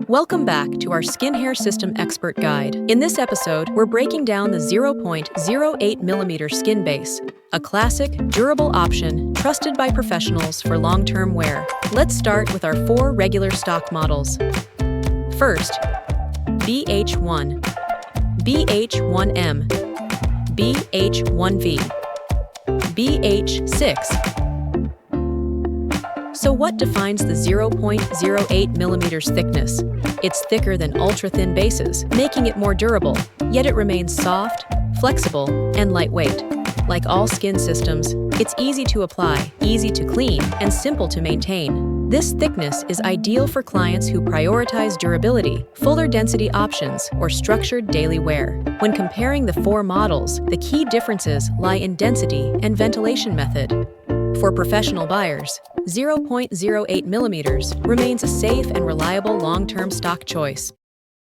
Welcome back to our Skin Hair System Expert Guide. In this episode, we're breaking down the 0.08mm skin base, a classic, durable option trusted by professionals for long-term wear. Let's start with our 4 regular stock models. First, BH1, BH1M, BH1V, BH6. So what defines the 0.08mm thickness? It's thicker than ultra-thin bases, making it more durable, yet it remains soft, flexible, and lightweight. Like all skin systems, it's easy to apply, easy to clean, and simple to maintain. This thickness is ideal for clients who prioritize durability, fuller density options, or structured daily wear. When comparing the 4 models, the key differences lie in density and ventilation method. For professional buyers, 0.08mm remains a safe and reliable long-term stock choice.